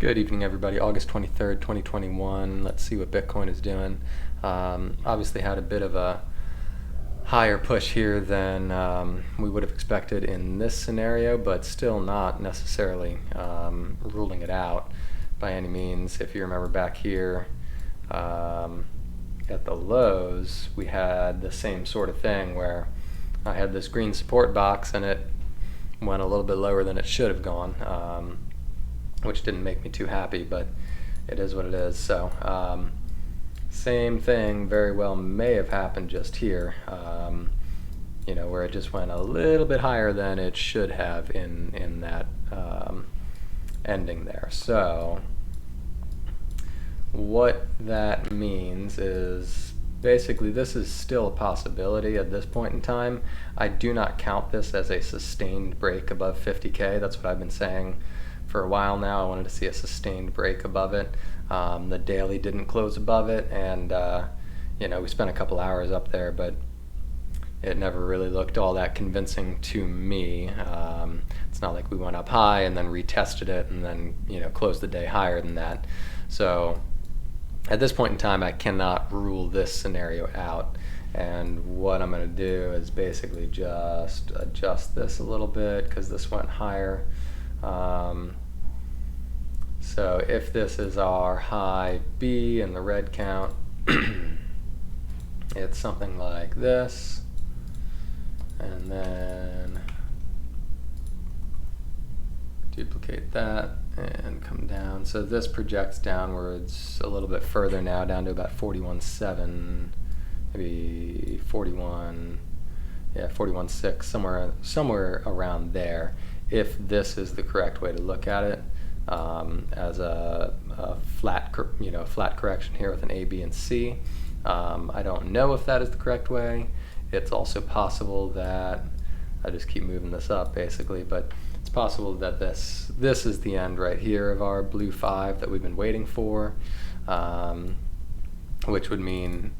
Good evening, everybody. August 23rd, 2021. Let's see what Bitcoin is doing. Obviously had a bit of a higher push here than we would have expected in this scenario, but still not necessarily ruling it out by any means. If you remember back here at the lows, we had the same sort of thing where I had this green support box and it went a little bit lower than it should have gone. Which didn't make me too happy, but it is what it is. So same thing very well may have happened just here, where it just went a little bit higher than it should have in that ending there. So what that means is basically this is still a possibility at this point in time. I do not count this as a sustained break above 50K. That's what I've been saying for a while now. I wanted to see a sustained break above it. The daily didn't close above it, and we spent a couple hours up there, but it never really looked all that convincing to me. It's not like we went up high and then retested it and then closed the day higher than that. So at this point in time, I cannot rule this scenario out. And what I'm going to do is basically just adjust this a little bit because this went higher. So if this is our high B in the red count, it's something like this, and then duplicate that and come down. So this projects downwards a little bit further now, down to about 41.7, maybe 41, 41.6, somewhere around there. If this is the correct way to look at it, as a flat correction here with an A, B, and C. I don't know if that is the correct way. It's also possible that I just keep moving this up basically, but it's possible that this is the end right here of our blue 5 that we've been waiting for, which would mean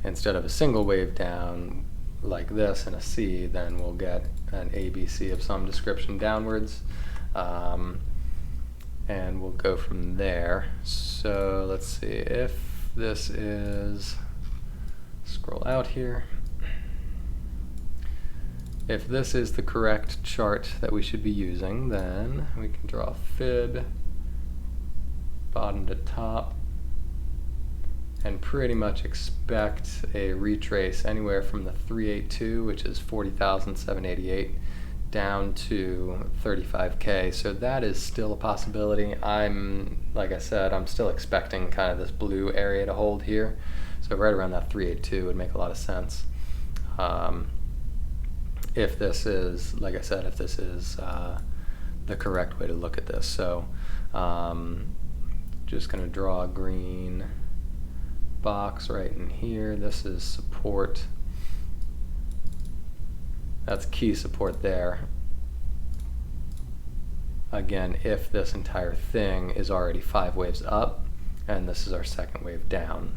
instead of a single wave down like this and a C, then we'll get an ABC of some description downwards, and we'll go from there. So let's see if this is, scroll out here, if this is the correct chart that we should be using, then we can draw a fib bottom to top and pretty much expect a retrace anywhere from the 382, which is 40,788, down to 35K. So that is still a possibility. Like I said, I'm still expecting kind of this blue area to hold here. So right around that 382 would make a lot of sense. If this is, like I said, if this is the correct way to look at this. So just gonna draw a green box right in here. This is support. That's key support there. Again, if this entire thing is already 5 waves up and this is our second wave down.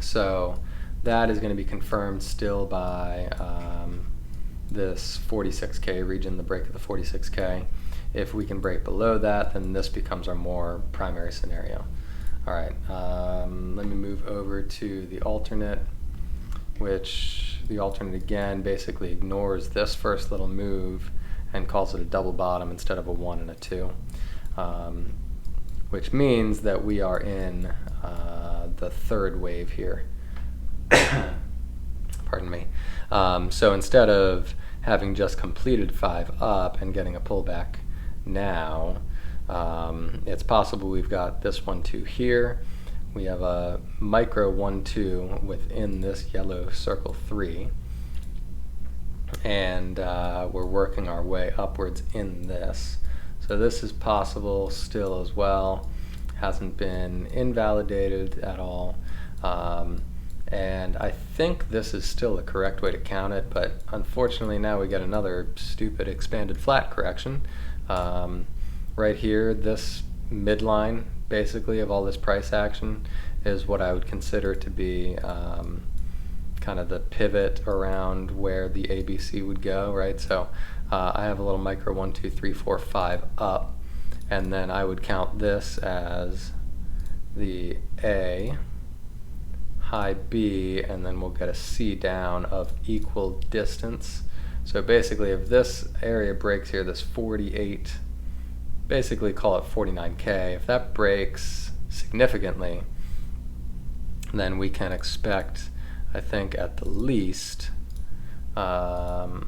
So that is going to be confirmed still by this 46K region, the break of the 46K. If we can break below that, then this becomes our more primary scenario. All right, let me move over to the alternate, which the alternate again basically ignores this first little move and calls it a double bottom instead of a 1 and a 2, which means that we are in the third wave here. Pardon me. So instead of having just completed 5 up and getting a pullback now, it's possible we've got this 1-2 here. We have a micro 1-2 within this yellow circle 3, and we're working our way upwards in this. So this is possible still as well. Hasn't been invalidated at all. And I think this is still the correct way to count it, but unfortunately now we get another stupid expanded flat correction. Right here, this midline basically of all this price action is what I would consider to be kind of the pivot around where the ABC would go, right? So I have a little micro 1, 2, 3, 4, 5 up, and then I would count this as the A, high B, and then we'll get a C down of equal distance. So basically if this area breaks here, this 48, basically call it 49K, if that breaks significantly, then we can expect, I think at the least, the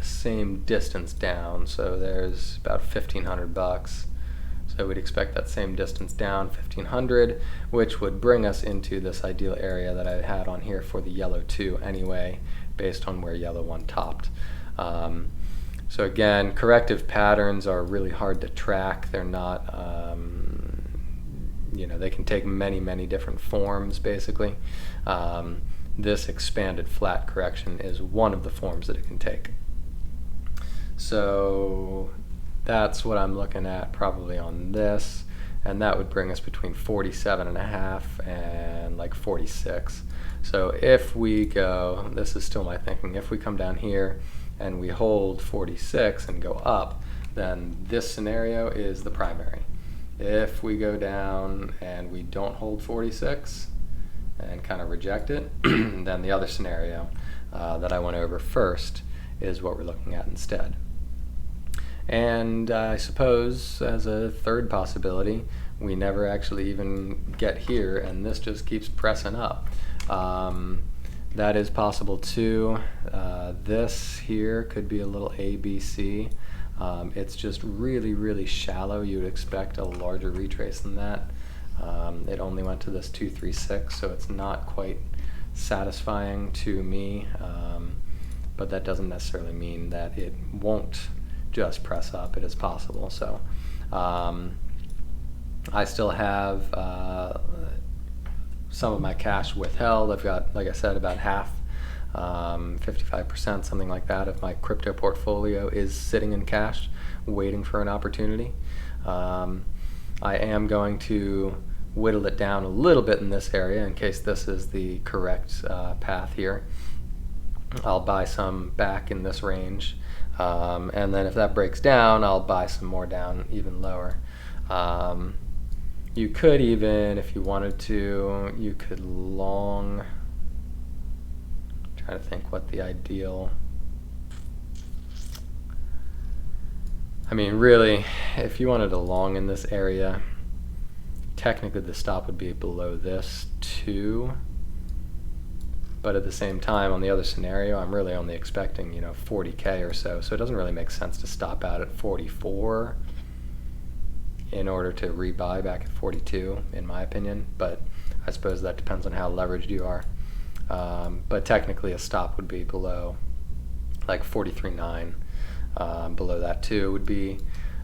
same distance down. So there's about 1,500 bucks. So we'd expect that same distance down, 1,500, which would bring us into this ideal area that I had on here for the yellow 2 anyway, based on where yellow 1 topped. So again, corrective patterns are really hard to track. They're not, they can take many different forms basically. This expanded flat correction is one of the forms that it can take. So that's what I'm looking at probably on this, and that would bring us between 47.5 and like 46. So if we go, this is still my thinking, if we come down here and we hold 46 and go up, then this scenario is the primary. If we go down and we don't hold 46 and kind of reject it, then the other scenario that I went over first is what we're looking at instead. And I suppose as a third possibility, we never actually even get here and this just keeps pressing up. That is possible too. This here could be a little ABC. It's just really shallow. You would expect a larger retrace than that. It only went to this 236, so it's not quite satisfying to me, but that doesn't necessarily mean that it won't just press up. It is possible. So I still have some of my cash withheld. I've got, like I said, about half, 55%, something like that, of my crypto portfolio is sitting in cash, waiting for an opportunity. I am going to whittle it down a little bit in this area in case this is the correct path here. I'll buy some back in this range, and then if that breaks down, I'll buy some more down even lower. You could even, if you wanted to, you could long, trying to think what the ideal, I mean really, if you wanted to long in this area, technically the stop would be below this too, but at the same time on the other scenario I'm really only expecting 40K or so it doesn't really make sense to stop out at 44 in order to rebuy back at 42 in my opinion, but I suppose that depends on how leveraged you are. But technically a stop would be below like 43.9. Below that too would be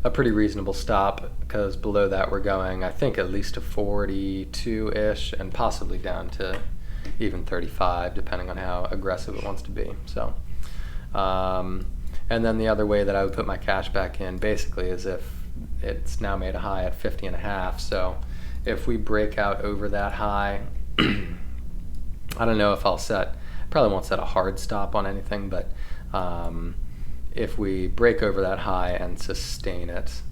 a pretty reasonable stop, because below that we're going I think at least to 42-ish and possibly down to even 35 depending on how aggressive it wants to be. So and then the other way that I would put my cash back in basically is if it's now made a high at 50.5. So if we break out over that high, I don't know if I'll probably won't set a hard stop on anything, but if we break over that high and sustain it,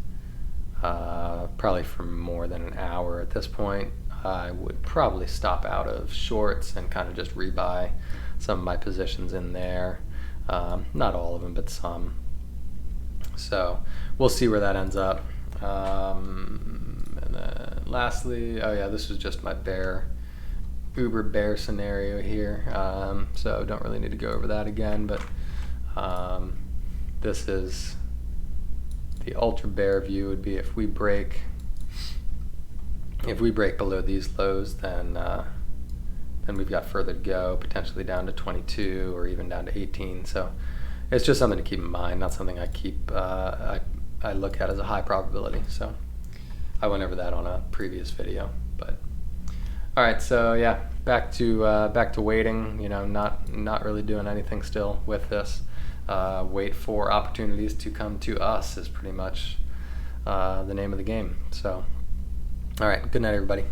probably for more than an hour at this point, I would probably stop out of shorts and kind of just rebuy some of my positions in there. Not all of them, but some. So we'll see where that ends up. And then lastly, oh yeah, this was just my uber bear scenario here. So don't really need to go over that again, but this is the ultra bear view. Would be if we break below these lows, then we've got further to go, potentially down to 22 or even down to 18. So it's just something to keep in mind, not something I look at as a high probability. So I went over that on a previous video. But all right, so yeah, back to waiting. Not really doing anything still with this. Wait for opportunities to come to us is pretty much the name of the game. So all right, good night everybody.